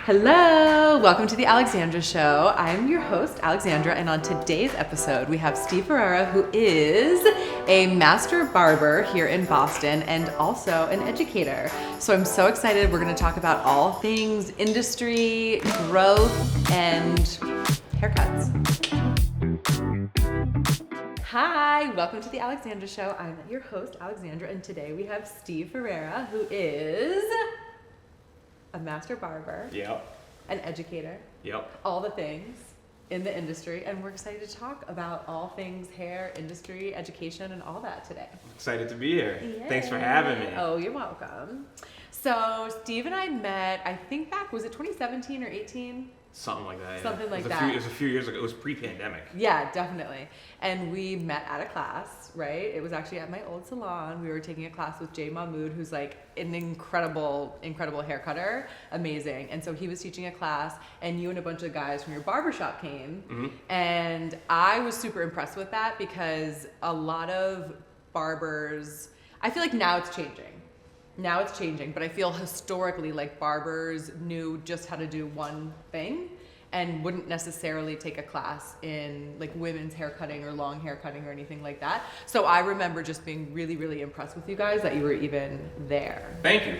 Hello, welcome to the Alexandra Show. I'm your host, Alexandra, and on today's episode, we have Steve Ferreira, who is a master barber here in Boston and also an educator. So I'm so excited. We're going to talk about all things industry, growth, and haircuts. Hi, welcome to the Alexandra Show. I'm your host, Alexandra, and today we have Steve Ferreira, who is a master barber, an educator, all the things in the industry, and we're excited to talk about all things hair, industry, education, and all that today. Excited to be here. Yay. Thanks for having me. Oh, you're welcome. So Steve and I met, I think back, was it 2017 or 18? Something like that. Something like it that. was a few years ago. It was pre-pandemic. Yeah, definitely. And we met at a class, right? It was actually at my old salon. We were taking a class with Jay Mahmood, who's like an incredible hair cutter. Amazing. And so he was teaching a class, and you and a bunch of guys from your barbershop came. Mm-hmm. And I was super impressed with that because a lot of barbers, I feel like now it's changing. Now it's changing, but I feel historically like barbers knew just how to do one thing and wouldn't necessarily take a class in like women's hair cutting or long hair cutting or anything like that. So I remember just being really, really impressed with you guys that you were even there. Thank you.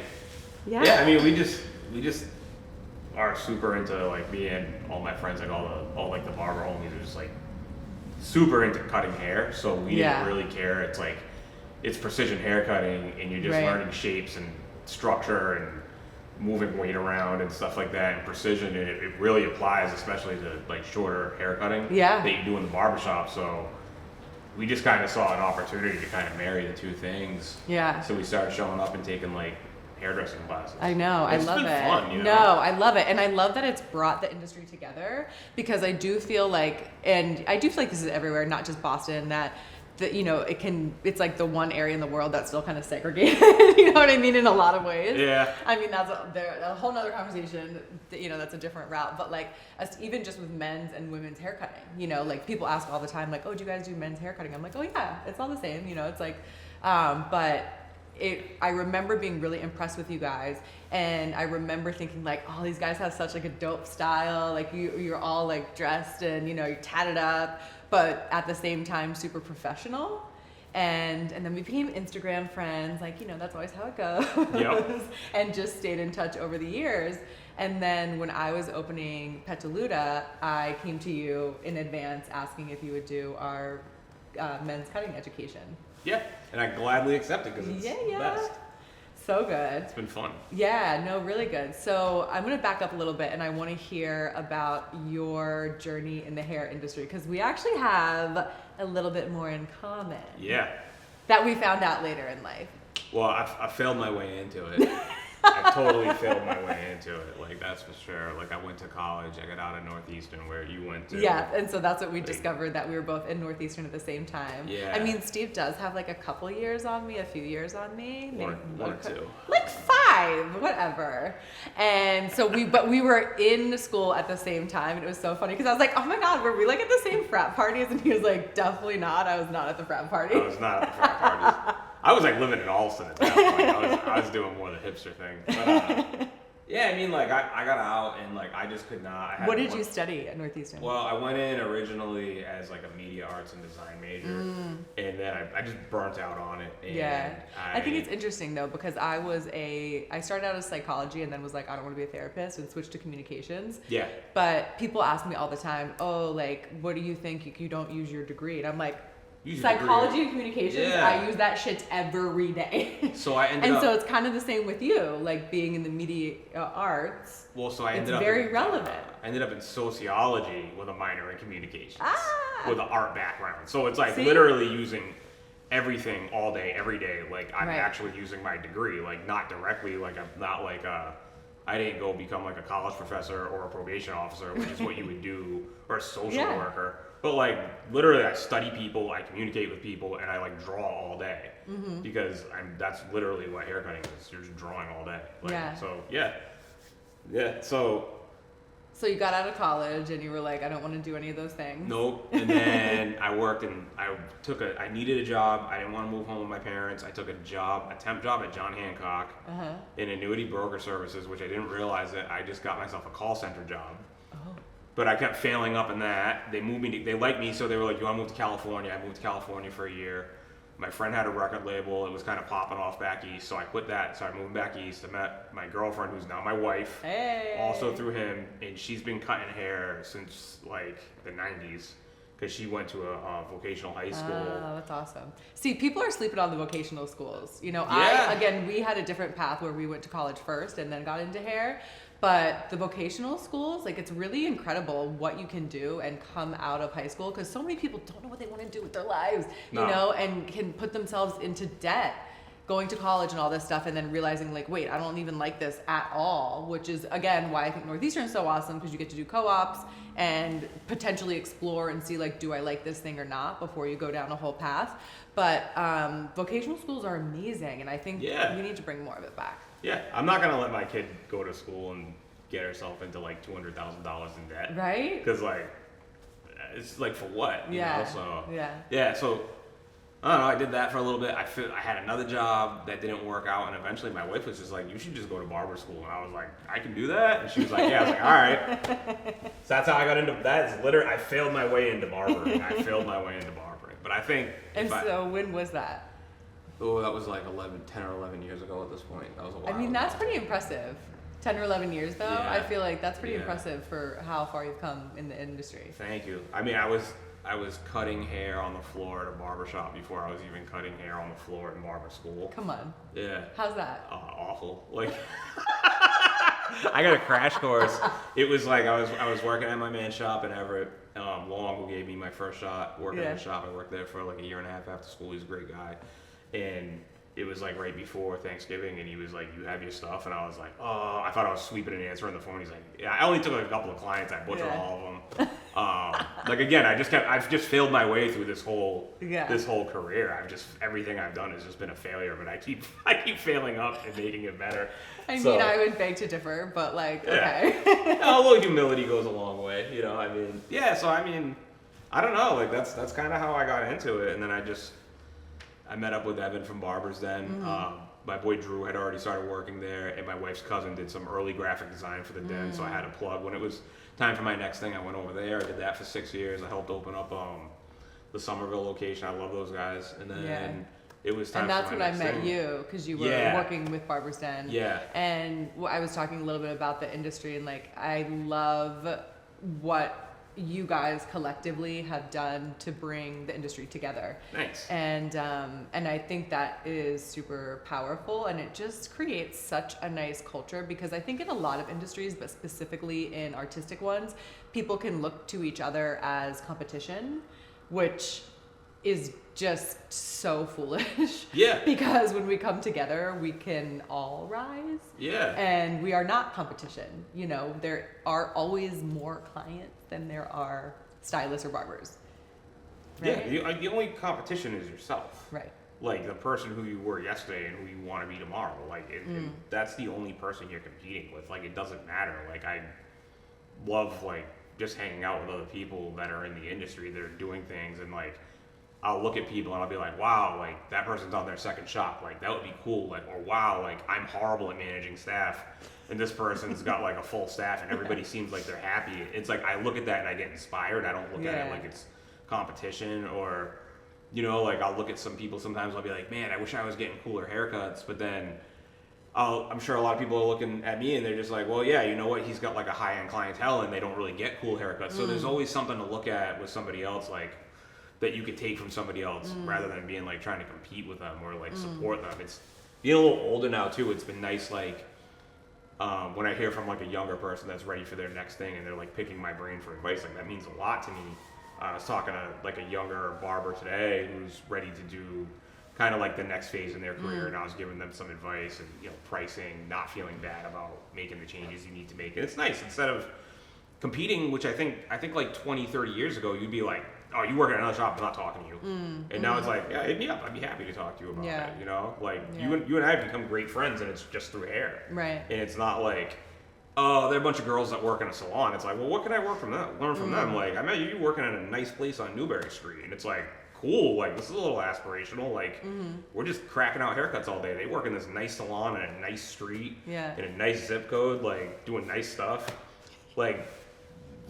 Yeah, I mean, we just are super into, like, me and all my friends, like all like the barber homies are just like super into cutting hair. So we didn't really care. It's like, it's precision hair cutting, and you're just learning shapes and structure and moving weight around and stuff like that, and precision, and it really applies especially to like shorter hair cutting that you do in the barbershop. So we just kind of saw an opportunity to kind of marry the two things. Yeah. So we started showing up and taking like hairdressing classes. I know, I love it. Fun, you know? No, I love it. And I love that it's brought the industry together, because I do feel like, and I do feel like this is everywhere, not just Boston, that you know, it's like the one area in the world that's still kind of segregated, you know what I mean, in a lot of ways. Yeah. I mean, that's a whole nother conversation, you know, that's a different route. But like, even just with men's and women's hair cutting, you know, like people ask all the time, like, oh, do you guys do men's hair cutting? I'm like, oh yeah, it's all the same, you know, it's like, but I remember being really impressed with you guys, and I remember thinking like, oh, these guys have such like a dope style, like you're all like dressed and, you know, you're tatted up, but at the same time super professional. And then we became Instagram friends, like, you know, that's always how it goes. Yep. And just stayed in touch over the years. And then when I was opening Petalouda, I came to you in advance asking if you would do our men's cutting education. Yeah, and I gladly accepted because it's the best. So good. It's been fun. Yeah, no, really good. So I'm going to back up a little bit, and I want to hear about your journey in the hair industry, because we actually have a little bit more in common. Yeah. That we found out later in life. Well, I failed my way into it. I totally failed my way into it, like, that's for sure. Like, I went to college, I got out of Northeastern, where you went to. Yeah, and so that's what we discovered, that we were both in Northeastern at the same time. Yeah. I mean, Steve does have like a couple years on me, a few years on me. One or two. Like 5, whatever. And so we were in school at the same time, and it was so funny, because I was like, oh my God, were we like at the same frat parties? And he was like, definitely not. I was not at the frat party. I was not at the frat parties. I was like living in Alston at that point. I was doing more the hipster thing. But yeah, I mean, like I got out, and like I just could not. What did you study at Northeastern? Well, I went in originally as like a media arts and design major, and then I just burnt out on it. And I think it's interesting though, because I started out as psychology, and then was like, I don't want to be a therapist, and switched to communications. Yeah. But people ask me all the time, oh, like, what do you think you don't use your degree? And I'm like, psychology and communications, I use that shit every day. So I ended up, so it's kind of the same with you, like being in the media arts. Well, so I ended up very relevant. I ended up in sociology with a minor in communications, with an art background. So it's like literally using everything all day, every day. Like I'm actually using my degree, like not directly, like I'm not like I didn't go become like a college professor or a probation officer, which is what you would do, or a social worker. But like literally, I study people, I communicate with people, and I like draw all day because that's literally what haircutting is. You're just drawing all day. Like, So So you got out of college and you were like, I don't want to do any of those things. Nope. And then I worked and I needed a job. I didn't want to move home with my parents. I took a temp job at John Hancock in annuity broker services, which I didn't realize that I just got myself a call center job. Oh. But I kept failing up in that. They liked me, so they were like, you want to move to California? I moved to California for a year. My friend had a record label. It was kind of popping off back east, so I quit that. So I moved back east. I met my girlfriend, who's now my wife, also through him, and she's been cutting hair since like the 90s because she went to a vocational high school. Oh, that's awesome. See, people are sleeping on the vocational schools. You know, we had a different path where we went to college first and then got into hair. But the vocational schools, like, it's really incredible what you can do and come out of high school, because so many people don't know what they want to do with their lives, you know, and can put themselves into debt going to college and all this stuff, and then realizing, like, wait, I don't even like this at all, which is, again, why I think Northeastern is so awesome, because you get to do co-ops and potentially explore and see, like, do I like this thing or not before you go down a whole path. But vocational schools are amazing, and I think we need to bring more of it back. Yeah, I'm not gonna let my kid go to school and get herself into like $200,000 in debt. Right? Because like, it's like for what? You know? So yeah. So I don't know. I did that for a little bit. I had another job that didn't work out, and eventually my wife was just like, "You should just go to barber school." And I was like, "I can do that." And she was like, "Yeah." I was like, "All right." So that's how I got into that. Is literally I failed my way into barbering. But I think. So when was that? Oh, that was like 10 or 11 years ago at this point. That was a while. I mean, that's pretty impressive. 10 or 11 years, though. Yeah. I feel like that's pretty impressive for how far you've come in the industry. Thank you. I mean, I was cutting hair on the floor at a barber shop before I was even cutting hair on the floor in barber school. Come on. Yeah. How's that? Awful. Like, I got a crash course. It was like I was working at my man's shop in Everett. Long, who gave me my first shot working in the shop. I worked there for like a year and a half after school. He's a great guy. And it was like right before Thanksgiving, and he was like, "You have your stuff?" And I was like, "Oh," I thought I was sweeping and answering the phone. He's like, "Yeah." I only took like a couple of clients. I butchered all of them. Like again, I've just failed my way through this whole career. Everything I've done has just been a failure. But I keep failing up and making it better. I mean, I would beg to differ, but like, okay. A little humility goes a long way, you know. I mean, So I mean, I don't know. Like that's kind of how I got into it, and then I met up with Evan from Barbers then. My boy Drew had already started working there, and my wife's cousin did some early graphic design for the den, so I had a plug. When it was time for my next thing, I went over there. I did that for 6 years. I helped open up the Somerville location. I love those guys. And then it was time for my next thing. And that's when I met you, because you were working with Barbers Den. Yeah. And I was talking a little bit about the industry, and like, I love what you guys collectively have done to bring the industry together. Nice. And I think that is super powerful, and it just creates such a nice culture, because I think in a lot of industries, but specifically in artistic ones, people can look to each other as competition, which is just so foolish. Yeah. Because when we come together, we can all rise. Yeah. And we are not competition. You know, there are always more clients than there are stylists or barbers. Right? Yeah. The only competition is yourself. Right. Like the person who you were yesterday and who you want to be tomorrow. Like and that's the only person you're competing with. Like it doesn't matter. Like I love like just hanging out with other people that are in the industry that are doing things, and like I'll look at people and I'll be like, wow, like that person's on their second shop. Like that would be cool. Like, or wow, like I'm horrible at managing staff, and this person's got like a full staff and everybody seems like they're happy. It's like I look at that and I get inspired. I don't look at it like it's competition, or you know, like I'll look at some people sometimes. I'll be like, man, I wish I was getting cooler haircuts. But then I'm sure a lot of people are looking at me and they're just like, well, yeah, you know what? He's got like a high end clientele and they don't really get cool haircuts. So there's always something to look at with somebody else, like that you could take from somebody else rather than being like trying to compete with them or like support them. It's being a little older now too. It's been nice, like when I hear from like a younger person that's ready for their next thing and they're like picking my brain for advice, like that means a lot to me. I was talking to like a younger barber today who's ready to do kind of like the next phase in their career, and I was giving them some advice and, you know, pricing, not feeling bad about making the changes you need to make. And it's nice instead of competing, which I think like 20, 30 years ago, you'd be like, oh, you work at another shop, I'm not talking to you. And now it's like, yeah, hit me up. I'd be happy to talk to you about it. You know, like you and I have become great friends, and it's just through hair. Right. And it's not like, oh, they're a bunch of girls that work in a salon. It's like, well, what can I learn from them? Like, I met you working at a nice place on Newberry Street, and it's like, cool. Like, this is a little aspirational. Like, we're just cracking out haircuts all day. They work in this nice salon in a nice street, in a nice zip code, like doing nice stuff. Like,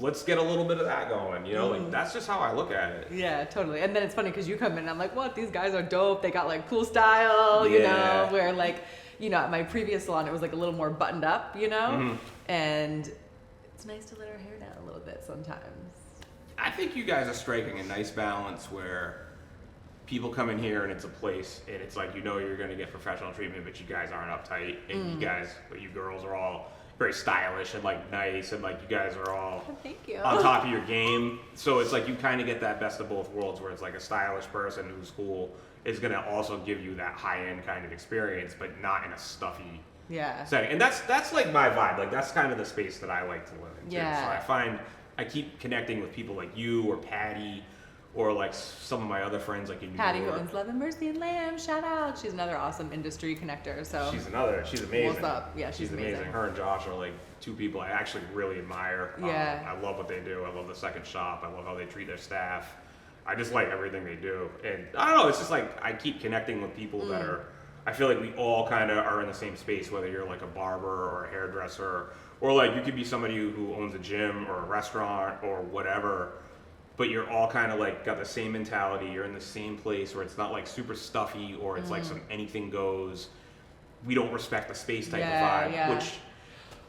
let's get a little bit of that going. You know, like that's just how I look at it. Yeah, totally. And then it's funny because you come in and I'm like, what? These guys are dope. They got like cool style, you know, where like, you know, at my previous salon, it was like a little more buttoned up, you know, and it's nice to let our hair down a little bit sometimes. I think you guys are striking a nice balance where people come in here and it's a place and it's like, you know, you're going to get professional treatment, but you guys aren't uptight, and you girls are all very stylish and like nice, and like you guys are all Thank you. on top of your game. So it's like you kind of get that best of both worlds where it's like a stylish person who's cool is going to also give you that high-end kind of experience, but not in a stuffy setting. And that's like my vibe. Like that's kind of the space that I like to live in. Yeah. So I find I keep connecting with people like you or Patty or like some of my other friends like in New Patty, York. who owns Love and Mercy and Lamb, shout out. She's another awesome industry connector. So she's amazing. What's up? Yeah, she's amazing. Her and Josh are like two people I actually really admire. Yeah. I love what they do. I love the second shop. I love how they treat their staff. I just like everything they do. And I don't know, it's just like I keep connecting with people that are, I feel like we all kind of are in the same space, whether you're like a barber or a hairdresser, or like you could be somebody who owns a gym or a restaurant or whatever, but you're all kind of like got the same mentality. You're in the same place where it's not like super stuffy or it's like some anything goes, we don't respect the space type of vibe, which,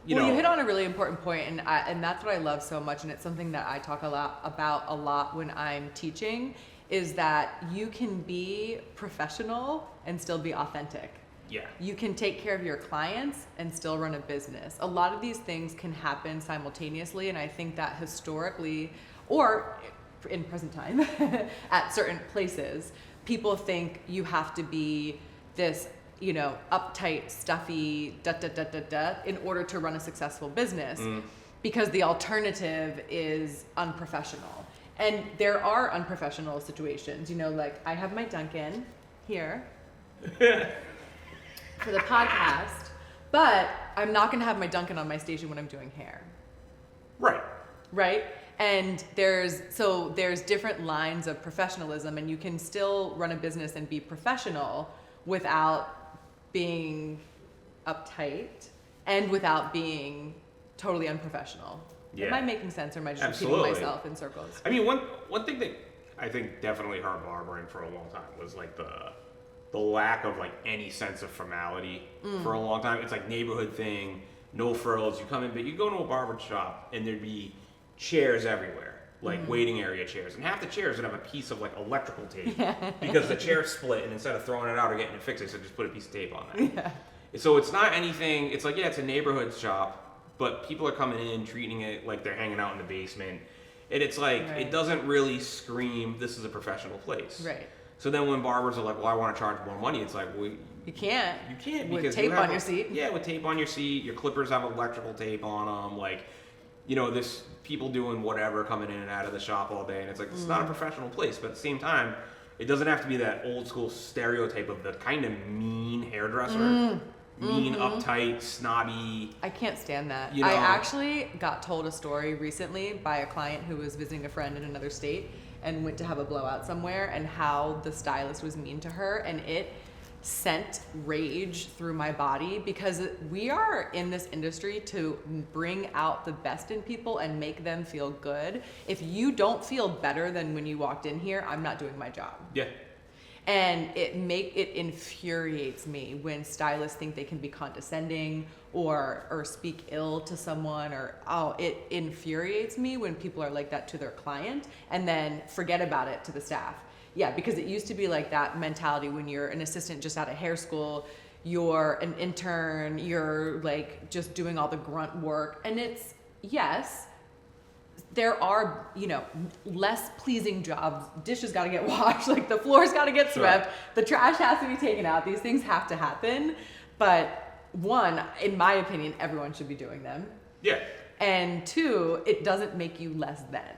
you know. You hit on a really important point, and that's what I love so much, and it's something that I talk a lot when I'm teaching, is that you can be professional and still be authentic. Yeah. You can take care of your clients and still run a business. A lot of these things can happen simultaneously, and I think that historically, or in present time, at certain places, people think you have to be this, you know, uptight, stuffy, in order to run a successful business, because the alternative is unprofessional. And there are unprofessional situations, you know, like I have my Dunkin' here for the podcast, but I'm not going to have my Dunkin' on my station when I'm doing hair. Right? And there's different lines of professionalism, and you can still run a business and be professional without being uptight and without being totally unprofessional. Yeah. Am I making sense, or am I just repeating myself in circles? I mean, one thing that I think definitely hurt barbering for a long time was like the lack of like any sense of formality for a long time. It's like neighborhood thing, no frills. You come in, but you go to a barber shop and there'd be chairs everywhere, like waiting area chairs, and half the chairs would have a piece of like electrical tape because the chair split, and instead of throwing it out or getting it fixed, they said just put a piece of tape on that. So it's not anything. It's like, yeah, it's a neighborhood shop, but people are coming in treating it like they're hanging out in the basement, and it's like it doesn't really scream this is a professional place. Right. So then when barbers are like, well, I want to charge more money, it's like, well, you can't because with tape on your seat. Yeah, with tape on your seat. Your clippers have electrical tape on them. Like, you know, this people doing whatever, coming in and out of the shop all day, and it's like, it's not a professional place, but at the same time, it doesn't have to be that old school stereotype of the kind of mean hairdresser, mean, uptight, snobby. I can't stand that. You know, I actually got told a story recently by a client who was visiting a friend in another state and went to have a blowout somewhere, and how the stylist was mean to her, and it sent rage through my body, because we are in this industry to bring out the best in people and make them feel good. If you don't feel better than when you walked in here, I'm not doing my job. Yeah. And it infuriates me when stylists think they can be condescending or speak ill to someone, or it infuriates me when people are like that to their client and then forget about it to the staff. Yeah, because it used to be like that mentality when you're an assistant just out of hair school, you're an intern, you're like just doing all the grunt work. And it's, yes, there are, you know, less pleasing jobs. Dishes got to get washed, like the floor's got to get swept, the trash has to be taken out. These things have to happen. But one, in my opinion, everyone should be doing them. Yeah. And two, it doesn't make you less than.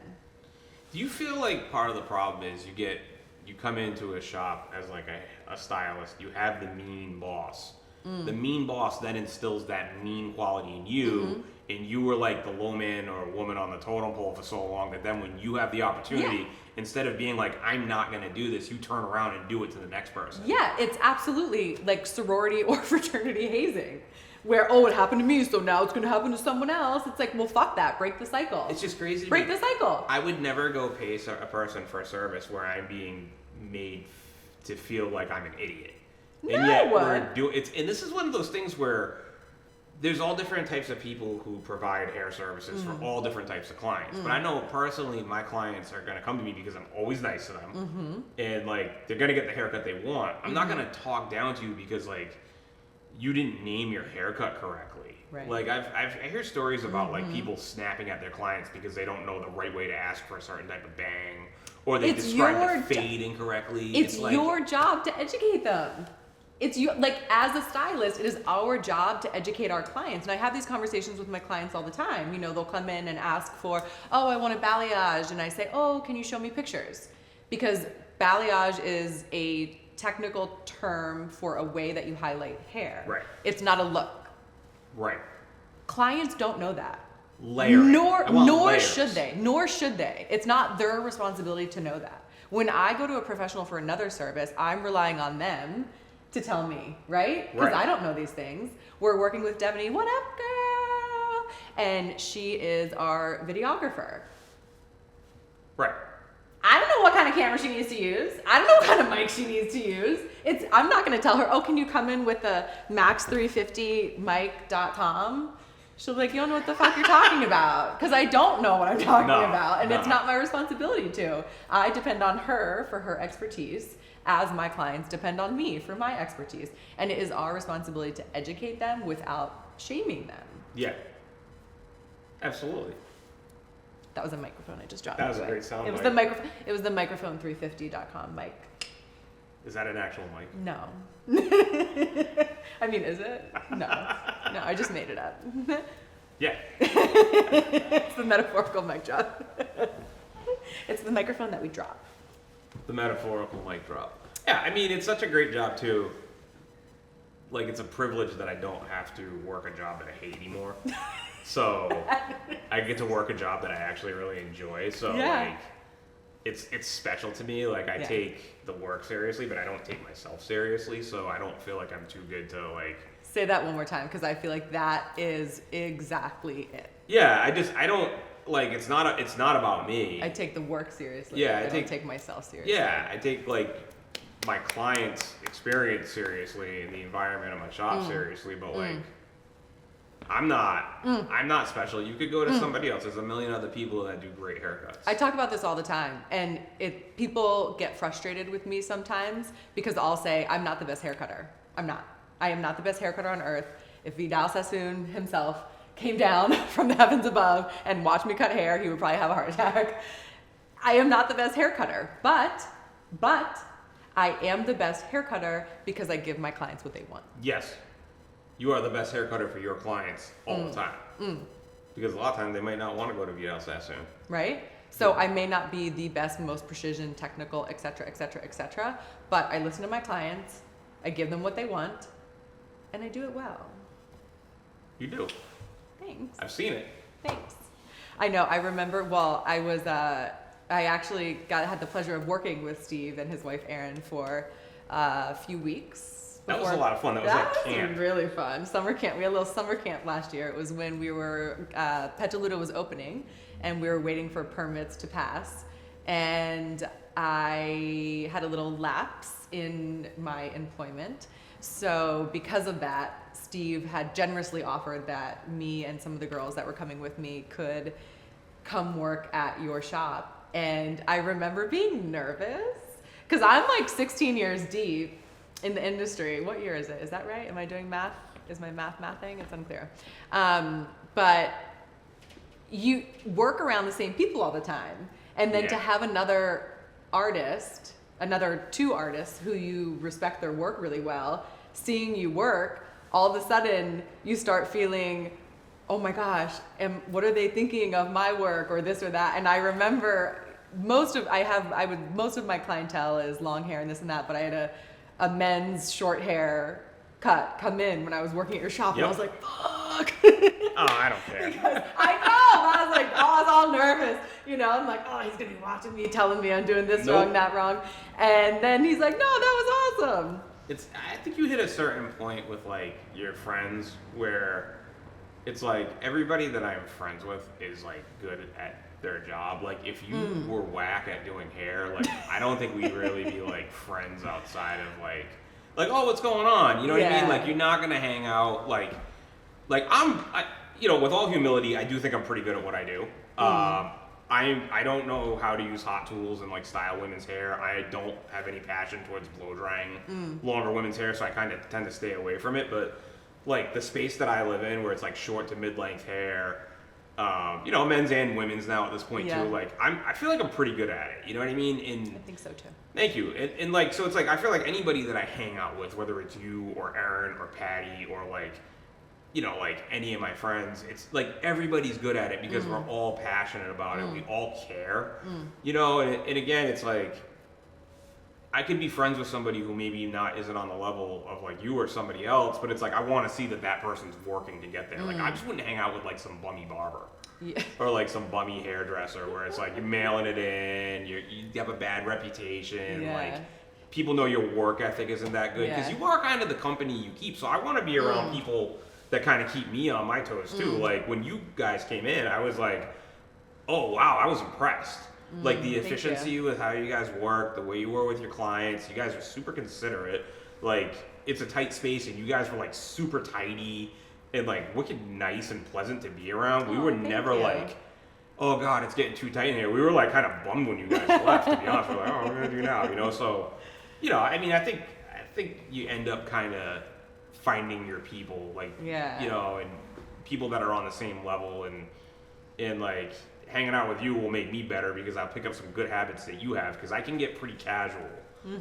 Do you feel like part of the problem is you come into a shop as like a stylist, you have the mean boss, The mean boss then instills that mean quality in you, and you were like the low man or woman on the totem pole for so long that then when you have the opportunity, instead of being like, I'm not going to do this, you turn around and do it to the next person. Yeah, it's absolutely like sorority or fraternity hazing. Where, oh, it happened to me, so now it's going to happen to someone else. It's like, well, fuck that. Break the cycle. It's just crazy. Break the cycle. I would never go pay a person for a service where I'm being made to feel like I'm an idiot. And yet and this is one of those things where there's all different types of people who provide hair services for all different types of clients. But I know personally my clients are going to come to me because I'm always nice to them. And like, they're going to get the haircut they want. I'm not going to talk down to you because like, you didn't name your haircut correctly. Right. Like I hear stories about like people snapping at their clients because they don't know the right way to ask for a certain type of bang, or they describe the fade incorrectly. It's like, your job to educate them. It's you, like, as a stylist, it is our job to educate our clients. And I have these conversations with my clients all the time. You know, they'll come in and ask for, oh, I want a balayage. And I say, oh, can you show me pictures? Because balayage is a technical term for a way that you highlight hair. Right. It's not a look. Right. Clients don't know that. Layering. Nor should they. Nor should they. It's not their responsibility to know that. When I go to a professional for another service, I'm relying on them to tell me, right? Because I don't know these things. We're working with Devaney. What up, girl? And she is our videographer. Right. I don't know what kind of camera she needs to use. I don't know what kind of mic she needs to use. I'm not going to tell her, oh, can you come in with a max350mic.com? She'll be like, you don't know what the fuck you're talking about. Because I don't know what I'm talking about. And it's not my responsibility to. I depend on her for her expertise, as my clients depend on me for my expertise. And it is our responsibility to educate them without shaming them. Yeah. Absolutely. That was a microphone I just dropped. That was a great sound. It was the microphone. It was the microphone350.com mic. Is that an actual mic? No. I mean, is it? No. No, I just made it up. Yeah. It's the metaphorical mic drop. It's the microphone that we drop. The metaphorical mic drop. Yeah, I mean, it's such a great job too. Like, it's a privilege that I don't have to work a job that I hate anymore. So I get to work a job that I actually really enjoy. So like, it's special to me. Like, I take the work seriously, but I don't take myself seriously. So I don't feel like I'm too good to like. Say that one more time, because I feel like that is exactly it. Yeah, I don't like. It's not about me. I take the work seriously. Yeah, I don't take myself seriously. Yeah, I take like my client's experience seriously and the environment of my shop seriously, but like. I'm not special. You could go to somebody else. There's a million other people that do great haircuts. I talk about this all the time, and people get frustrated with me sometimes because I'll say, I'm not the best hair cutter. I'm not. I am not the best hair cutter on earth. If Vidal Sassoon himself came down from the heavens above and watched me cut hair, he would probably have a heart attack. I am not the best hair cutter, but I am the best hair cutter because I give my clients what they want. Yes. You are the best hair cutter for your clients all the time. Because a lot of times they might not want to go to Vidal Sassoon. Right? So I may not be the best, most precision, technical, et cetera, but I listen to my clients, I give them what they want, and I do it well. You do. Thanks. I've seen it. Thanks. I know. I remember, I actually had the pleasure of working with Steve and his wife Erin for a few weeks. That was a lot of fun. That was like camp. Was really fun. Summer camp. We had a little summer camp last year. It was when we were, Petalouda was opening and we were waiting for permits to pass. And I had a little lapse in my employment. So because of that, Steve had generously offered that me and some of the girls that were coming with me could come work at your shop. And I remember being nervous because I'm like 16 years deep in the industry. What year is it? Is that right? Am I doing math? Is my mathing? It's unclear. But you work around the same people all the time. And then to have another two artists who you respect their work really well, seeing you work, all of a sudden you start feeling, oh my gosh, what are they thinking of my work or this or that? And I remember most of my clientele is long hair and this and that, but I had a men's short hair cut come in when I was working at your shop, and I was like, fuck. Oh, I don't care. Because I know. I was like, I was all nervous. You know, I'm like, oh, he's going to be watching me, telling me I'm doing this wrong, that wrong. And then he's like, no, that was awesome. I think you hit a certain point with like your friends where it's like everybody that I'm friends with is like good at their job. Like if you were whack at doing hair, like I don't think we'd really be like friends outside of like, oh, what's going on? You know what I mean? Like you're not gonna hang out like you know, with all humility, I do think I'm pretty good at what I do. I don't know how to use hot tools and like style women's hair. I don't have any passion towards blow drying longer women's hair, so I kind of tend to stay away from it. But like the space that I live in, where it's like short to mid-length hair, you know, men's and women's now at this point too. Like I feel like I'm pretty good at it. You know what I mean? And I think so too. Thank you. And like so, it's like I feel like anybody that I hang out with, whether it's you or Aaron or Patty or like, you know, like any of my friends, it's like everybody's good at it because we're all passionate about it. We all care, you know, and again, it's like, I could be friends with somebody who maybe isn't on the level of like you or somebody else, but it's like, I want to see that that person's working to get there. Like, I just wouldn't hang out with like some bummy barber or like some bummy hairdresser where it's like, you're mailing it in, you have a bad reputation, like people know your work ethic isn't that good because you are kind of the company you keep. So I want to be around people that kind of keep me on my toes too. Like when you guys came in, I was like, oh wow, I was impressed. Like the efficiency with how you guys work, the way you were with your clients, you guys are super considerate. Like it's a tight space and you guys were like super tidy and like wicked nice and pleasant to be around. We were never like, oh God, it's getting too tight in here. We were like kind of bummed when you guys left, to be honest. We're like, oh, what are we gonna do now? You know, so, you know, I mean, I think you end up kind of finding your people, like, you know, and people that are on the same level and like hanging out with you will make me better because I'll pick up some good habits that you have because I can get pretty casual.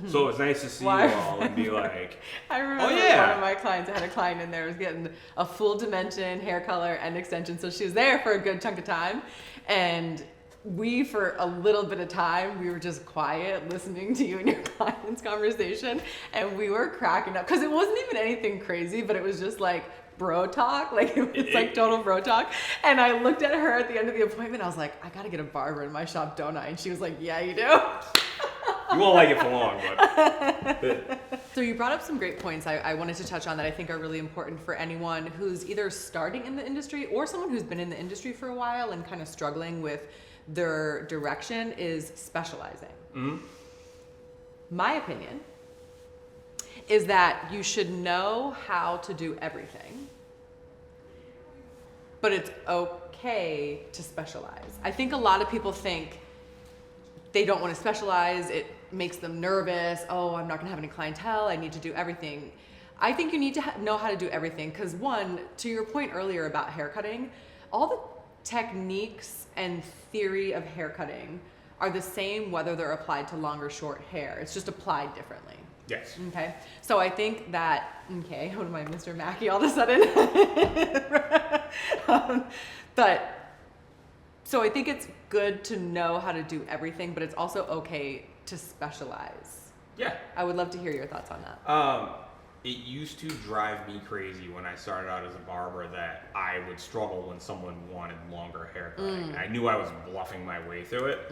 So it's nice to see you all and be like, I remember one of my clients, I had a client in there was getting a full dimension hair color and extension. So she was there for a good chunk of time. And we, for a little bit of time, we were just quiet listening to you and your client's conversation. And we were cracking up because it wasn't even anything crazy, but it was just like bro talk. Like it was like total bro talk. And I looked at her at the end of the appointment. I was like, I got to get a barber in my shop, don't I? And she was like, yeah, you do. You won't like it for long, but. So you brought up some great points I wanted to touch on that I think are really important for anyone who's either starting in the industry or someone who's been in the industry for a while and kind of struggling with their direction is specializing. My opinion is that you should know how to do everything, but it's okay to specialize. I think a lot of people think they don't want to specialize. It makes them nervous. Oh, I'm not going to have any clientele. I need to do everything. I think you need to know how to do everything because one, to your point earlier about haircutting, all the techniques and theory of haircutting are the same whether they're applied to long or short hair. It's just applied differently. Yes. Okay. So I think that, okay, what am I, Mr. Mackey all of a sudden? So I think it's good to know how to do everything, but it's also okay to specialize. Yeah. I would love to hear your thoughts on that. It used to drive me crazy when I started out as a barber that I would struggle when someone wanted longer hair cutting. I knew I was bluffing my way through it.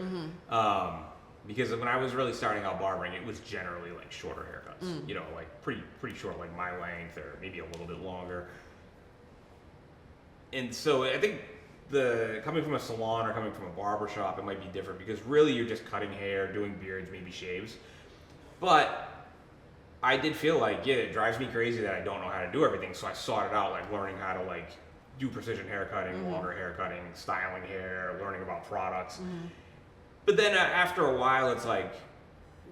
Because when I was really starting out barbering, it was generally like shorter haircuts. You know, like pretty short, like my length or maybe a little bit longer. And so I think coming from a salon or coming from a barber shop, it might be different because really you're just cutting hair, doing beards, maybe shaves. But I did feel like, it drives me crazy that I don't know how to do everything. So I sought it out, like learning how to like do precision hair cutting, longer hair cutting, styling hair, learning about products. But then after a while, it's like,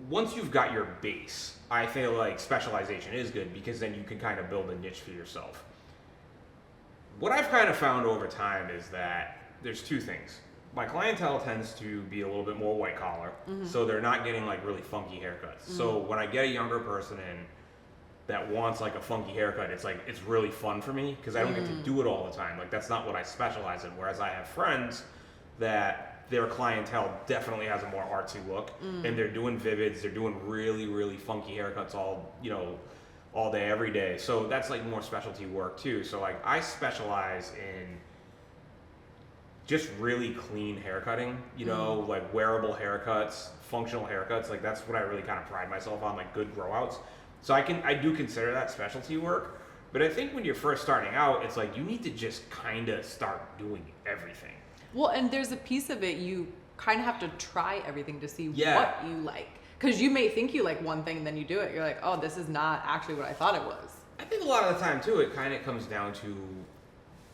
once you've got your base, I feel like specialization is good because then you can kind of build a niche for yourself. What I've kind of found over time is that there's two things. My clientele tends to be a little bit more white collar, so they're not getting like really funky haircuts. So when I get a younger person in that wants like a funky haircut, it's like, it's really fun for me because I don't get to do it all the time. Like that's not what I specialize in. Whereas I have friends that their clientele definitely has a more artsy look and they're doing vivids, they're doing really, really funky haircuts all, you know, all day, every day. So that's like more specialty work too. So like I specialize in just really clean haircutting, you know, like wearable haircuts, functional haircuts. Like that's what I really kind of pride myself on, like good grow outs. So I do consider that specialty work. But I think when you're first starting out, it's like you need to just kind of start doing everything. Well, and there's a piece of it, you kind of have to try everything to see what you like. Because you may think you like one thing and then you do it. You're like, oh, this is not actually what I thought it was. I think a lot of the time, too, it kind of comes down to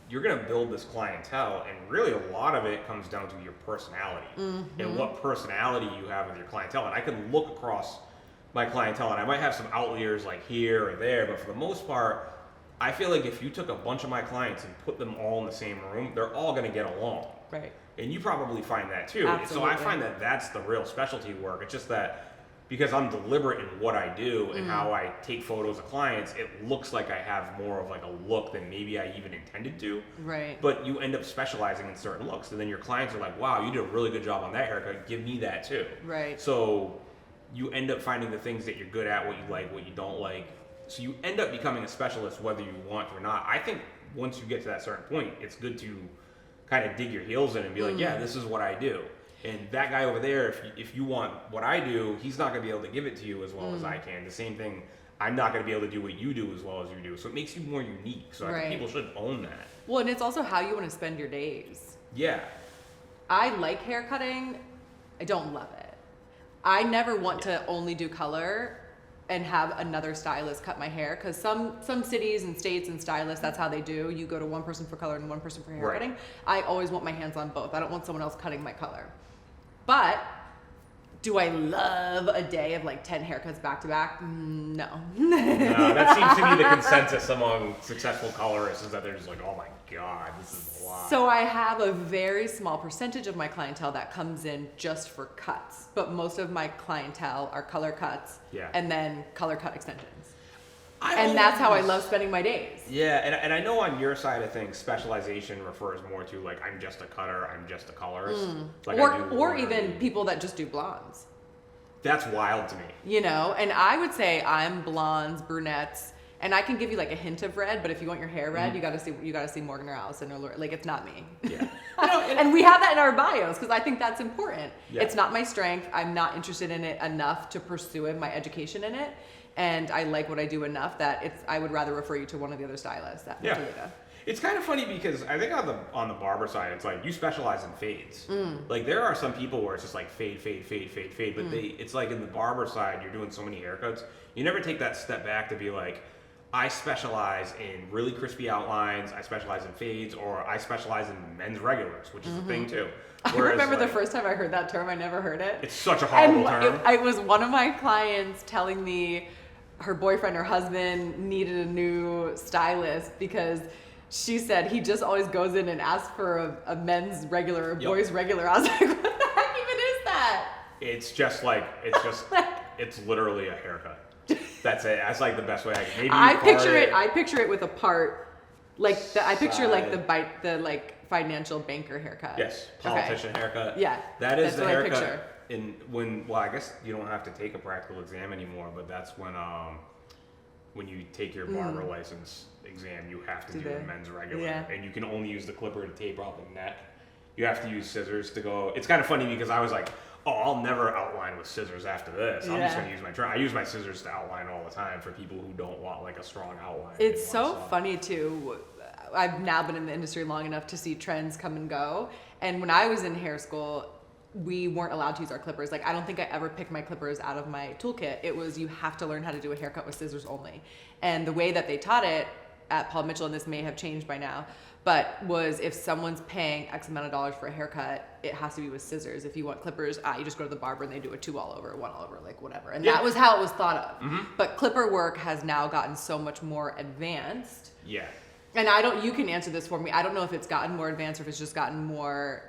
you're going to build this clientele. And really a lot of it comes down to your personality and what personality you have with your clientele. And I can look across my clientele and I might have some outliers like here or there. But for the most part, I feel like if you took a bunch of my clients and put them all in the same room, they're all going to get along. Right. And you probably find that too. Absolutely. So I find that that's the real specialty work. It's just that because I'm deliberate in what I do and how I take photos of clients, it looks like I have more of like a look than maybe I even intended to. Right. But you end up specializing in certain looks. And then your clients are like, wow, you did a really good job on that haircut. Give me that too. Right. So you end up finding the things that you're good at, what you like, what you don't like. So you end up becoming a specialist whether you want or not. I think once you get to that certain point, it's good to kind of dig your heels in and be like, yeah, this is what I do. And that guy over there, if you want what I do, he's not going to be able to give it to you as well as I can. The same thing, I'm not going to be able to do what you do as well as you do. So it makes you more unique. So I think people should own that. Well, and it's also how you want to spend your days. Yeah. I like hair cutting. I don't love it. I never want to only do color and have another stylist cut my hair, because some cities and states and stylists, that's how they do. You go to one person for color and one person for hair cutting. I always want my hands on both. I don't want someone else cutting my color. But do I love a day of like 10 haircuts back to back? No. No, that seems to be the consensus among successful colorists, is that they're just like, oh my God, this is a lot. So I have a very small percentage of my clientele that comes in just for cuts, but most of my clientele are color cuts and then color cut extensions. That's how I love spending my days. Yeah, and I know on your side of things, specialization refers more to like, I'm just a cutter, I'm just a colorist. Like or even people that just do blondes. That's wild to me. You know, and I would say I'm blondes, brunettes, and I can give you like a hint of red, but if you want your hair red, you gotta see Morgan or Allison or like, it's not me. Yeah. And we have that in our bios because I think that's important. Yeah. It's not my strength. I'm not interested in it enough to pursue my education in it. And I like what I do enough that I would rather refer you to one of the other stylists at Petalouda. It's kind of funny because I think on the barber side, it's like you specialize in fades. Like there are some people where it's just like fade, but it's like in the barber side, you're doing so many haircuts. You never take that step back to be like, I specialize in really crispy outlines, I specialize in fades, or I specialize in men's regulars, which is a thing too. I remember the first time I heard that term, I never heard it. It's such a horrible term. It was one of my clients telling me her boyfriend or husband needed a new stylist because she said he just always goes in and asks for a men's regular or boy's regular. I was like, what the heck even is that? It's just it's literally a haircut. That's it. That's like the best way I can. Maybe I picture it with a part, like I picture like the financial banker haircut. Yes, politician haircut. Yeah, that is the haircut. I guess you don't have to take a practical exam anymore, but that's when you take your barber license exam, you have to do a men's regular, and you can only use the clipper to taper out the neck. You have to use scissors to go. It's kind of funny because I was like, oh, I'll never outline with scissors after this. I'm just going to use my trim. I use my scissors to outline all the time for people who don't want like a strong outline. It's so funny too. I've now been in the industry long enough to see trends come and go. And when I was in hair school, we weren't allowed to use our clippers. Like, I don't think I ever picked my clippers out of my toolkit. It was, you have to learn how to do a haircut with scissors only. And the way that they taught it at Paul Mitchell, and this may have changed by now, but was if someone's paying X amount of dollars for a haircut, it has to be with scissors. If you want clippers, you just go to the barber and they do a 2 all over, 1 all over, like whatever. And that was how it was thought of. But clipper work has now gotten so much more advanced. Yeah. And you can answer this for me. I don't know if it's gotten more advanced or if it's just gotten more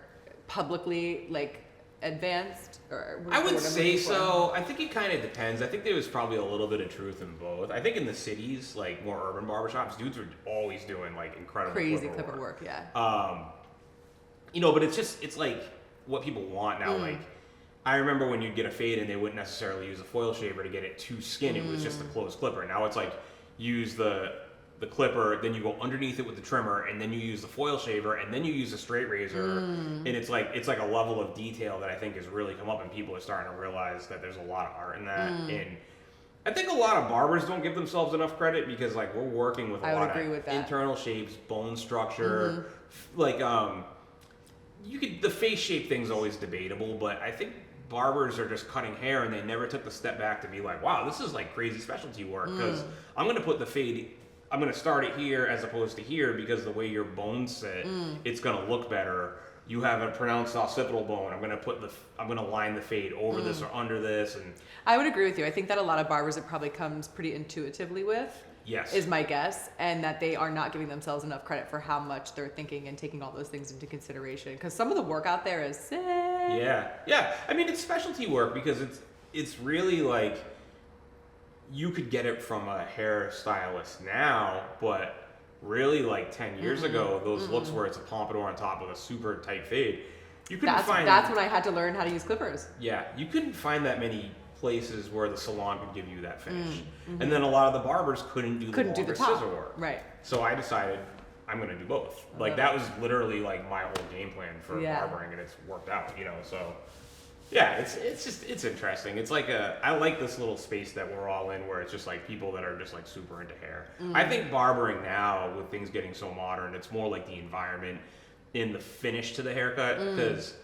publicly like advanced, or I would say so. I think it kind of depends. I think there was probably a little bit of truth in both. I think in the cities, like more urban barbershops, dudes are always doing like incredible crazy clipper work. But it's like what people want now. Like I remember when you'd get a fade and they wouldn't necessarily use a foil shaver to get it to skin. It was just a closed clipper. Now it's like use the clipper, then you go underneath it with the trimmer, and then you use the foil shaver, and then you use a straight razor, and it's like a level of detail that I think has really come up, and people are starting to realize that there's a lot of art in that. And I think a lot of barbers don't give themselves enough credit because like we're working with a lot of internal shapes, bone structure, like the face shape thing's always debatable, but I think barbers are just cutting hair and they never took the step back to be like, wow, this is like crazy specialty work because I'm going to put the fade, I'm going to start it here as opposed to here because the way your bones sit, it's going to look better. You have a pronounced occipital bone. I'm going to line the fade over this or under this. And I would agree with you. I think that a lot of barbers it probably comes pretty intuitively with. Yes. Is my guess, and that they are not giving themselves enough credit for how much they're thinking and taking all those things into consideration. Because some of the work out there is sick. Yeah. I mean, it's specialty work because it's really like you could get it from a hairstylist now, but really like 10 years ago, those looks where it's a pompadour on top with a super tight fade. You couldn't find. That's when I had to learn how to use clippers. Yeah, you couldn't find that many places where the salon could give you that finish. And then a lot of the barbers couldn't do the scissor work. Right. So I decided I'm going to do both. Like that was literally like my whole game plan for barbering, and it's worked out, so yeah, it's interesting. It's like I like this little space that we're all in where it's just like people that are just like super into hair. I think barbering now with things getting so modern, it's more like the environment in the finish to the haircut, because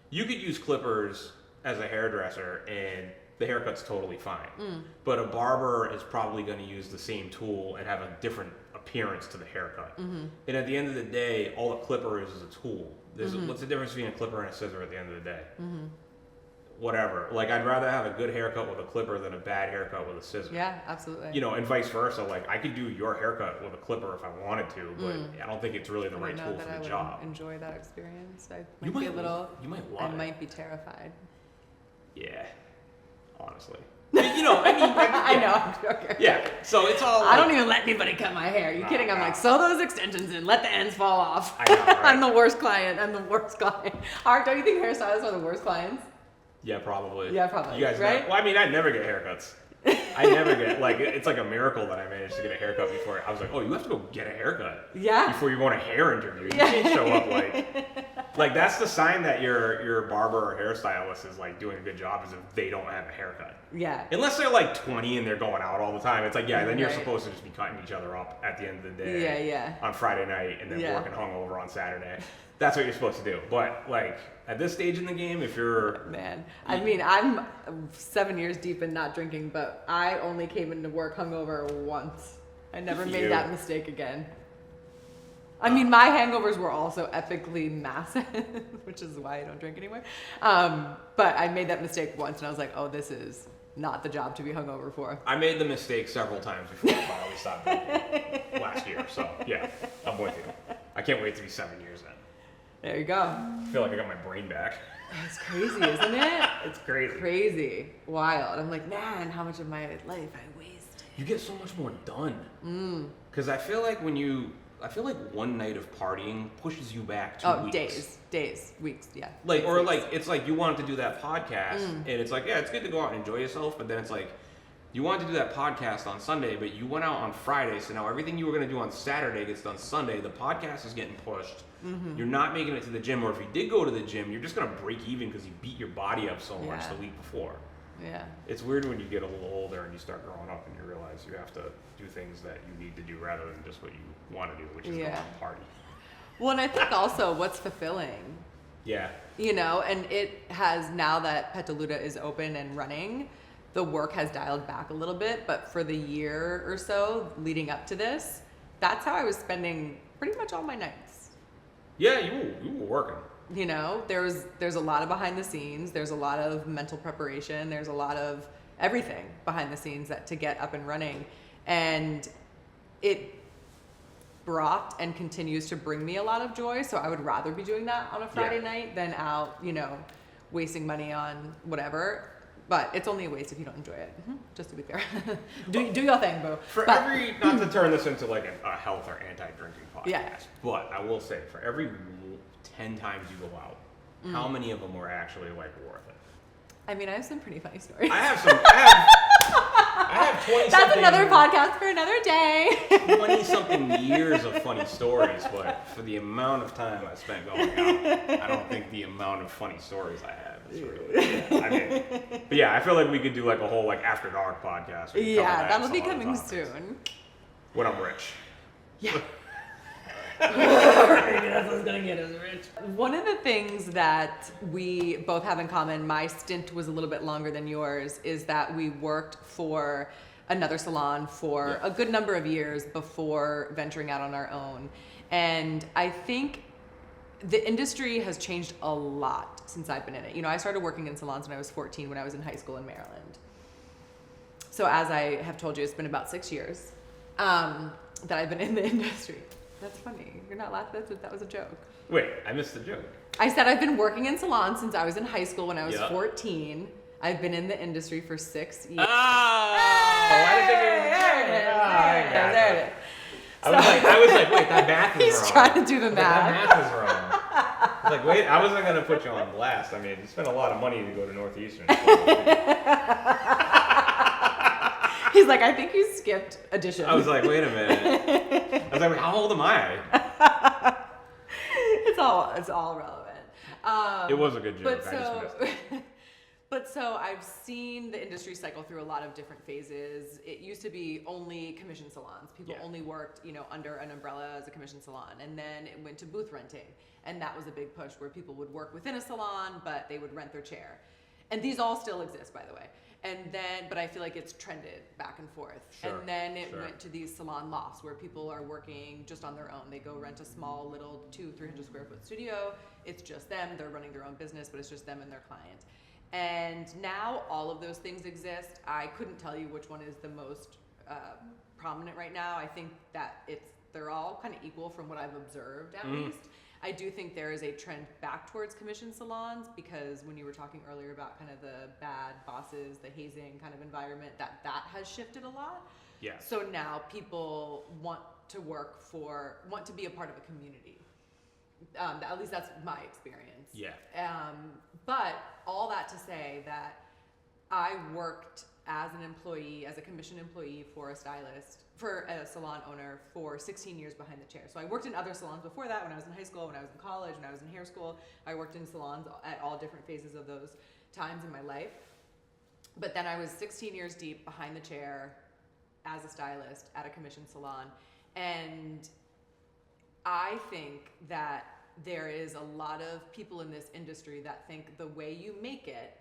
you could use clippers as a hairdresser and the haircut's totally fine. But a barber is probably going to use the same tool and have a different appearance to the haircut. And at the end of the day, all a clipper is a tool. What's the difference between a clipper and a scissor at the end of the day? Whatever. Like, I'd rather have a good haircut with a clipper than a bad haircut with a scissor. Yeah, absolutely. And vice versa. Like, I could do your haircut with a clipper if I wanted to, but I don't think it's really the right tool for the job. Enjoy that experience. I might be a little. You might love it. I might be terrified. Yeah. Honestly. I know. I'm joking. Yeah. So it's all. I don't even let anybody cut my hair. You kidding? I'm like, sew those extensions in. Let the ends fall off. I know, right? I'm the worst client. Art, don't you think hairstylists are the worst clients? Yeah, probably. Yeah, probably. You guys right? Well, I mean, I never get haircuts. I never get, it's like a miracle that I managed to get a haircut before. I was like, oh, you have to go get a haircut. Yeah. Before you go on a hair interview. You can't show up like that's the sign that your barber or hairstylist is like doing a good job is if they don't have a haircut. Yeah. Unless they're like 20 and they're going out all the time. It's like, yeah, then you're supposed to just be cutting each other up at the end of the day. Yeah. On Friday night and then working hungover on Saturday. That's what you're supposed to do. But like at this stage in the game, if you're I mean, I'm 7 years deep in not drinking, but I only came into work hungover once. I never made that mistake again. I mean, my hangovers were also epically massive, which is why I don't drink anymore. But I made that mistake once, and I was like, oh, this is not the job to be hungover for. I made the mistake several times before I finally stopped drinking last year. So yeah, I'm with you. I can't wait to be 7 years in. There you go. I feel like I got my brain back. It's crazy, isn't it? It's crazy. Crazy. Wild. I'm like, man, how much of my life I wasted. You get so much more done. Because I feel like one night of partying pushes you back 2 weeks. Days, weeks, yeah. It's like you wanted to do that podcast, and it's like, yeah, it's good to go out and enjoy yourself, but then it's like, you wanted to do that podcast on Sunday, but you went out on Friday, so now everything you were going to do on Saturday gets done Sunday. The podcast is getting pushed. You're not making it to the gym, or if you did go to the gym, you're just going to break even because you beat your body up so much the week before. Yeah. It's weird when you get a little older and you start growing up and you realize you have to do things that you need to do rather than just what you want to do, which is go out and party. Well, and I think also what's fulfilling. Yeah. And it has, now that Petalouda is open and running, the work has dialed back a little bit, but for the year or so leading up to this, that's how I was spending pretty much all my nights. Yeah, you were working. There's a lot of behind the scenes. There's a lot of mental preparation. There's a lot of everything behind the scenes to get up and running. And it brought and continues to bring me a lot of joy. So I would rather be doing that on a Friday night than out, wasting money on whatever. But it's only a waste if you don't enjoy it. Just to be fair. do your thing, boo. Not to turn this into like a health or anti-drinking podcast, but I will say, for every 10 times you go out, how many of them were actually like worth it? I mean, I have some pretty funny stories. I I have 20 That's another podcast for another day. 20 something years of funny stories, but for the amount of time I spent going out, I don't think the amount of funny stories I have is really. I mean, but yeah, I feel like we could do like a whole like after dark podcast. Yeah, that'll be coming soon. When I'm rich. Yeah. That's what's gonna get us rich. One of the things that we both have in common, my stint was a little bit longer than yours, is that we worked for another salon for a good number of years before venturing out on our own. And I think the industry has changed a lot since I've been in it. You know, I started working in salons when I was 14, when I was in high school in Maryland. So as I have told you, it's been about 6 years that I've been in the industry. That's funny. You're not laughing. That was a joke. Wait, I missed the joke. I said I've been working in salons since I was in high school when I was 14. I've been in the industry for 6 years. Oh, I didn't think it was There it is. I was like, wait, that math is He's wrong. trying to do the math. That math is wrong. I was like, wait, I wasn't going to put you on blast. I mean, you spent a lot of money to go to Northeastern. He's like, I think you skipped addition. I was like, wait a minute. I was like, how old am I? It's all relevant. It was a good joke. I just missed it. But so I've seen the industry cycle through a lot of different phases. It used to be only commission salons. People only worked, under an umbrella as a commission salon. And then it went to booth renting. And that was a big push where people would work within a salon, but they would rent their chair. And these all still exist, by the way. But I feel like it's trended back and forth. Sure, and then it went to these salon lofts where people are working just on their own. They go rent a small little 200-300 square foot studio. It's just them. They're running their own business, but it's just them and their client. And now all of those things exist. I couldn't tell you which one is the most prominent right now. I think that they're all kind of equal from what I've observed at least. I do think there is a trend back towards commission salons because when you were talking earlier about kind of the bad bosses, the hazing kind of environment, that has shifted a lot. Yeah. So now people want to be a part of a community. At least that's my experience. Yeah. But all that to say that I worked as an employee, as a commission employee for a salon owner for 16 years behind the chair. So I worked in other salons before that when I was in high school, when I was in college, when I was in hair school. I worked in salons at all different phases of those times in my life. But then I was 16 years deep behind the chair as a stylist at a commission salon. And I think that there is a lot of people in this industry that think the way you make it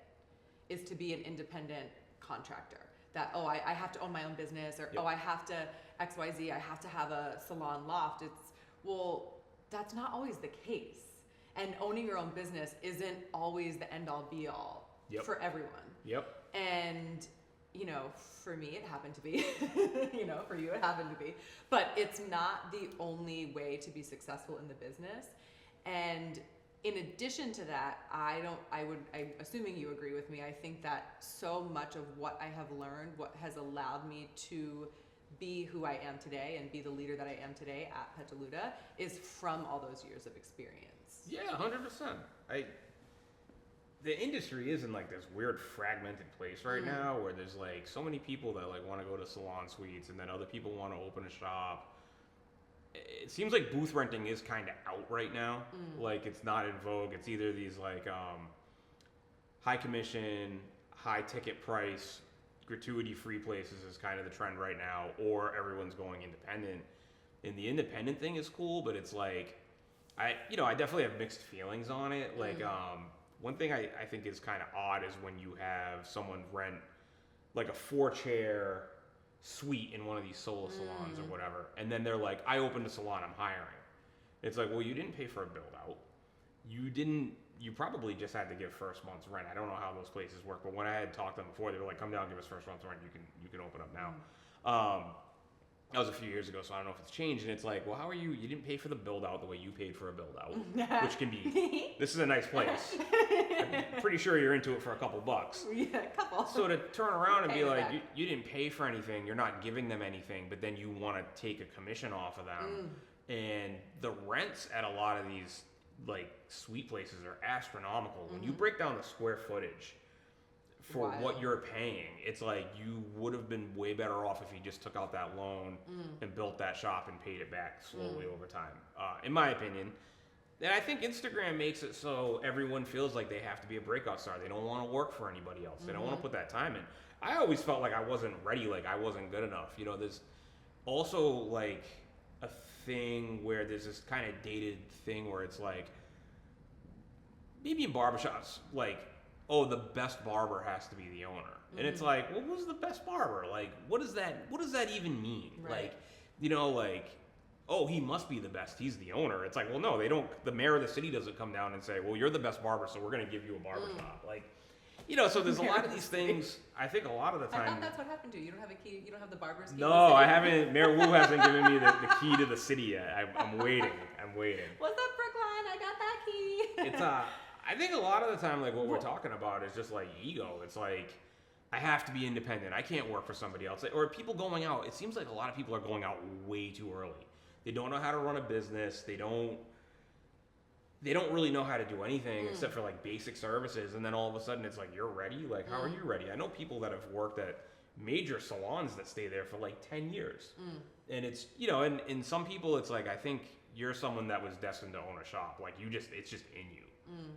is to be an independent contractor. That, I have to own my own business, or, I have to XYZ, I have to have a salon loft. That's not always the case. And owning your own business isn't always the end-all be-all for everyone. Yep. And, for me, it happened to be. For you, it happened to be. But it's not the only way to be successful in the business. And in addition to that, I'm assuming you agree with me, I think that so much of what I have learned, what has allowed me to be who I am today and be the leader that I am today at Petalouda is from all those years of experience. Yeah, 100%. The industry is in like this weird fragmented place right now where there's like so many people that like want to go to salon suites and then other people want to open a shop. It seems like booth renting is kind of out right now. Like it's not in vogue. It's either these like high commission, high ticket price, gratuity free places is kind of the trend right now, or everyone's going independent. And the independent thing is cool, but it's like I definitely have mixed feelings on it. Like one thing I think is kind of odd is when you have someone rent like a 4-chair suite in one of these solo salons or whatever, and then they're like, I opened a salon, I'm hiring. It's like, well, you didn't pay for a build out. You probably just had to give first month's rent. I don't know how those places work, but when I had talked to them before, they were like, come down, give us first month's rent, you can open up now. That was a few years ago, so I don't know if it's changed. And it's like, well, how are you didn't pay for the build out the way you paid for a build out, which can be, this is a nice place. I'm pretty sure you're into it for a couple bucks. Yeah, a couple. So to turn around and be like, you didn't pay for anything, you're not giving them anything, but then you want to take a commission off of them. And the rents at a lot of these like suite places are astronomical. When you break down the square footage for what you're paying. It's like you would have been way better off if you just took out that loan and built that shop and paid it back slowly over time, in my opinion. And I think Instagram makes it so everyone feels like they have to be a breakout star. They don't want to work for anybody else. They don't want to put that time in. I always felt like I wasn't ready, like I wasn't good enough. You know, there's also like a thing where there's this kind of dated thing where it's like, maybe in barbershops, like, oh, the best barber has to be the owner. And it's like, well, who's the best barber? Like, what does that even mean? Right. Like, you know, like, oh, he must be the best, he's the owner. It's like, well, no, the mayor of the city doesn't come down and say, well, you're the best barber, so we're going to give you a barbershop. Like, you know, so there's a lot of these things, I think a lot of the time. I thought that's what happened to you. You don't have a key, you don't have the barber's key. No, I haven't, Mayor Wu hasn't given me the key to the city yet. I'm waiting. What's up, Brookline? I got that key. It's, I think a lot of the time, like, what we're talking about is just, like, ego. It's like, I have to be independent. I can't work for somebody else. Or people going out. It seems like a lot of people are going out way too early. They don't know how to run a business. They don't really know how to do anything except for, like, basic services. And then all of a sudden, it's like, you're ready? Like, how are you ready? I know people that have worked at major salons that stay there for, like, 10 years. And it's, you know, and some people, it's like, I think you're someone that was destined to own a shop. Like, it's just in you.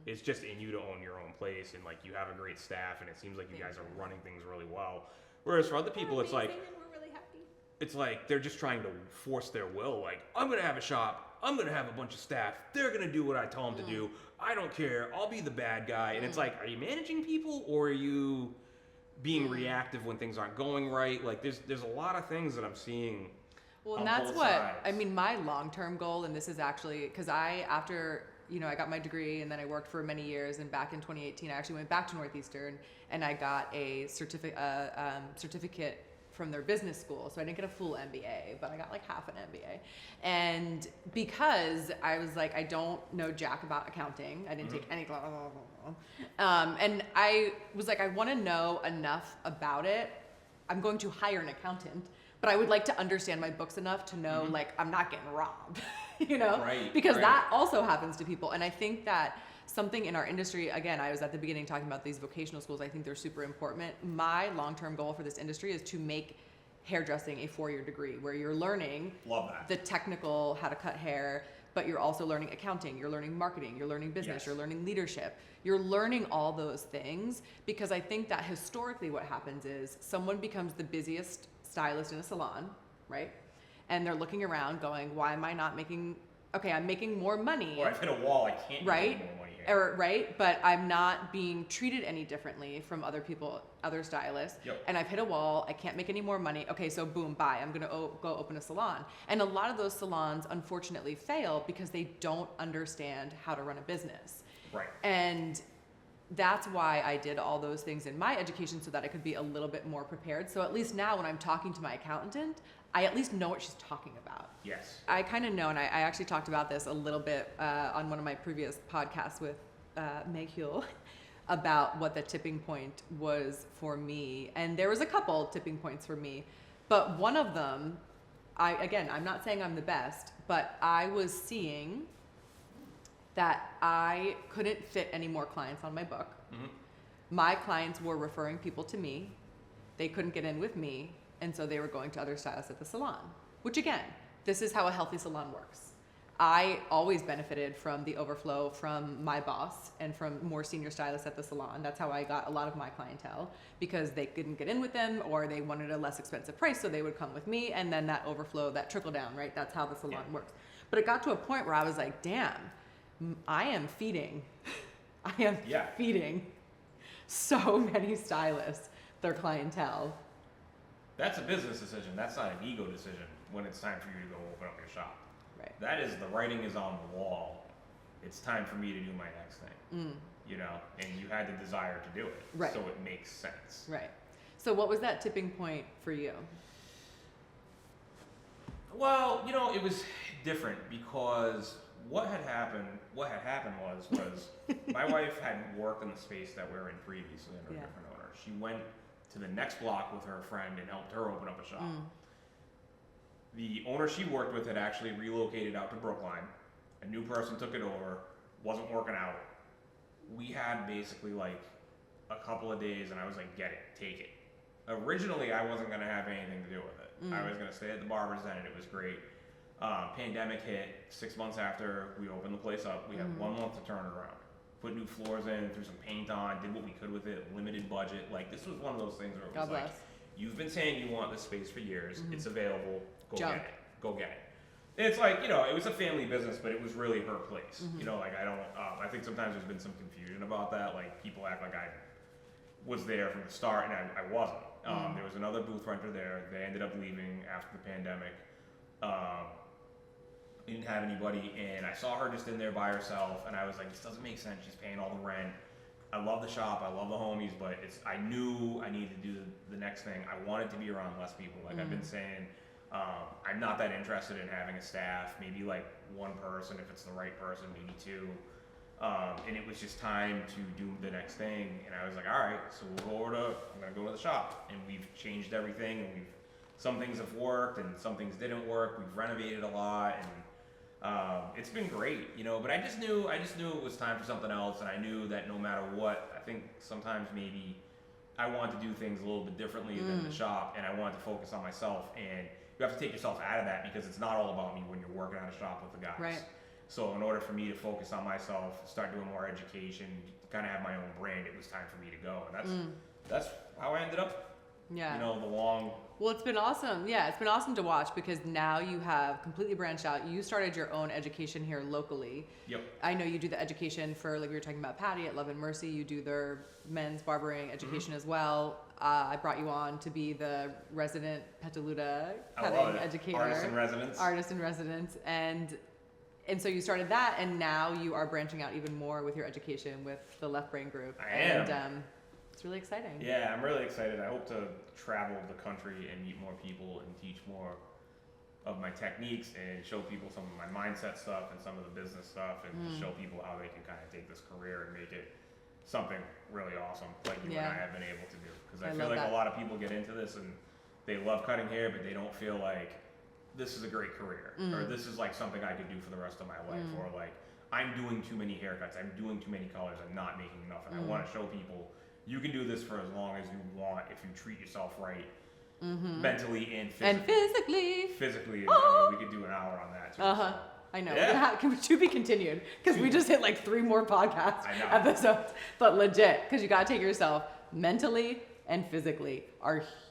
It's just in you to own your own place, and like you have a great staff, and it seems like you guys are running things really well. Whereas for other people, it's like, we're really happy. It's like they're just trying to force their will. Like, I'm gonna have a shop, I'm gonna have a bunch of staff, they're gonna do what I tell them to do. I don't care. I'll be the bad guy. And it's like, are you managing people, or are you being reactive when things aren't going right? Like, there's a lot of things that I'm seeing. Well, and that's what I mean. My long-term goal, and this is actually because after I got my degree and then I worked for many years, and back in 2018 I actually went back to Northeastern and I got a certificate from their business school. So I didn't get a full MBA, but I got like half an MBA. And because I was like, I don't know jack about accounting. I didn't take any class. And I was like, I want to know enough about it. I'm going to hire an accountant, but I would like to understand my books enough to know, like, I'm not getting robbed, because that also happens to people. And I think that something in our industry, again, I was at the beginning talking about these vocational schools. I think they're super important. My long-term goal for this industry is to make hairdressing a 4-year degree where you're learning the technical, how to cut hair, but you're also learning accounting, you're learning marketing, you're learning business, you're learning leadership. You're learning all those things, because I think that historically what happens is someone becomes the busiest stylist in a salon, right? And they're looking around going, why am I not making, I'm making more money. Or I've hit a wall, I can't make more money here. Right, but I'm not being treated any differently from other people, other stylists. And I've hit a wall, I can't make any more money. Okay, so boom, bye, I'm gonna go open a salon. And a lot of those salons unfortunately fail because they don't understand how to run a business. Right. And that's why I did all those things in my education, so that I could be a little bit more prepared. So at least now when I'm talking to my accountant, I at least know what she's talking about. Yes. I kind of know, and I actually talked about this a little bit on one of my previous podcasts with Meg Huell about what the tipping point was for me. And there was a couple tipping points for me, but one of them, I'm not saying I'm the best, but I was seeing that I couldn't fit any more clients on my book. My clients were referring people to me. They couldn't get in with me, and so they were going to other stylists at the salon, which again, this is how a healthy salon works. I always benefited from the overflow from my boss and from more senior stylists at the salon. That's how I got a lot of my clientele, because they couldn't get in with them, or they wanted a less expensive price, so they would come with me, and then that overflow, that trickle down, right? That's how the salon works. But it got to a point where I was like, damn, I am feeding so many stylists their clientele. That's a business decision. That's not an ego decision when it's time for you to go open up your shop. Right. That is, the writing is on the wall. It's time for me to do my next thing. And you had the desire to do it. Right. So it makes sense. Right. So what was that tipping point for you? Well, it was different, because what had happened was my wife had worked in the space that we were in previously under a different owner. She went to the next block with her friend and helped her open up a shop. The owner she worked with had actually relocated out to Brookline. A new person took it over, wasn't working out. We had basically like a couple of days, and I was like, get it, take it. Originally, I wasn't going to have anything to do with it. I was going to stay at the Barber's Den, and it was great. Pandemic hit 6 months after we opened the place up. We had 1 month to turn it around. Put new floors in, threw some paint on, did what we could with it, limited budget. Like, this was one of those things where it was like, you've been saying you want this space for years. It's available. Go get it. Go get it. And it's like, it was a family business, but it was really her place. Like, I think sometimes there's been some confusion about that. Like, people act like I was there from the start, and I wasn't. There was another booth renter there. They ended up leaving after the pandemic. Didn't have anybody, and I saw her just in there by herself, and I was like, this doesn't make sense. She's paying all the rent. I love the shop. I love the homies, but I knew I needed to do the next thing. I wanted to be around less people. Like I've been saying, I'm not that interested in having a staff. Maybe like one person, if it's the right person, maybe two. And it was just time to do the next thing. And I was like, all right, so I'm gonna go to the shop. And we've changed everything, and some things have worked and some things didn't work. We've renovated a lot, and it's been great, but I just knew it was time for something else. And I knew that no matter what, I think sometimes maybe I want to do things a little bit differently than the shop, and I wanted to focus on myself. And you have to take yourself out of that, because it's not all about me when you're working at a shop with the guys. Right. So in order for me to focus on myself, start doing more education, kind of have my own brand, it was time for me to go. And that's how I ended up. Yeah. Well, it's been awesome. Yeah, it's been awesome to watch, because now you have completely branched out. You started your own education here locally. Yep. I know you do the education for, like we were talking about, Patty at Love and Mercy. You do their men's barbering education as well. I brought you on to be the resident Petalouda cutting educator. Artist in residence. And so you started that, and now you are branching out even more with your education with the Left Brain Group. I am. It's really exciting. Yeah, I'm really excited. I hope to travel the country and meet more people and teach more of my techniques and show people some of my mindset stuff and some of the business stuff, and just show people how they can kind of take this career and make it something really awesome, like you and I have been able to do. Because I feel like a lot of people get into this and they love cutting hair, but they don't feel like this is a great career, or this is like something I could do for the rest of my life, or like I'm doing too many haircuts, I'm doing too many colors, I'm not making enough. And I want to show people you can do this for as long as you want if you treat yourself right, mentally and physically. Physically, I mean, we could do an hour on that too. So. I know. Yeah. To be continued, because we just hit like 3 more podcast episodes. But legit, because you got to take yourself mentally and physically.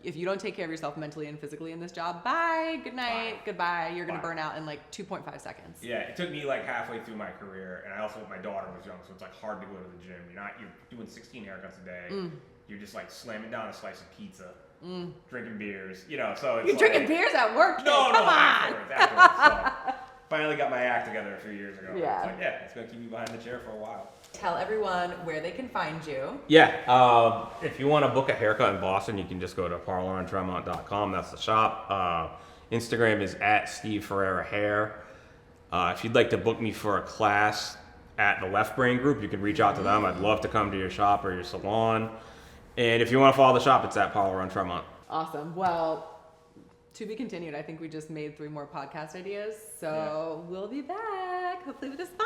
If you don't take care of yourself mentally and physically in this job, bye, good night, goodbye. You're going to burn out in like 2.5 seconds. Yeah, it took me like halfway through my career, and I also, my daughter was young, so it's like hard to go to the gym. You're doing 16 haircuts a day. You're just like slamming down a slice of pizza, drinking beers, so it's You're drinking beers at work, kid. Come on. Afterwards. So, finally got my act together a few years ago. Yeah. It's like, it's going to keep me behind the chair for a while. Tell everyone where they can find you. Yeah, if you want to book a haircut in Boston, you can just go to parlorontremont.com. That's the shop. Instagram is at Steve Ferreira Hair. If you'd like to book me for a class at the Left Brain Group, you can reach out to them. I'd love to come to your shop or your salon. And if you want to follow the shop, it's at Parlor on Tremont. Awesome. Well, to be continued. I think we just made 3 more podcast ideas. So we'll be back, hopefully with a sponsor.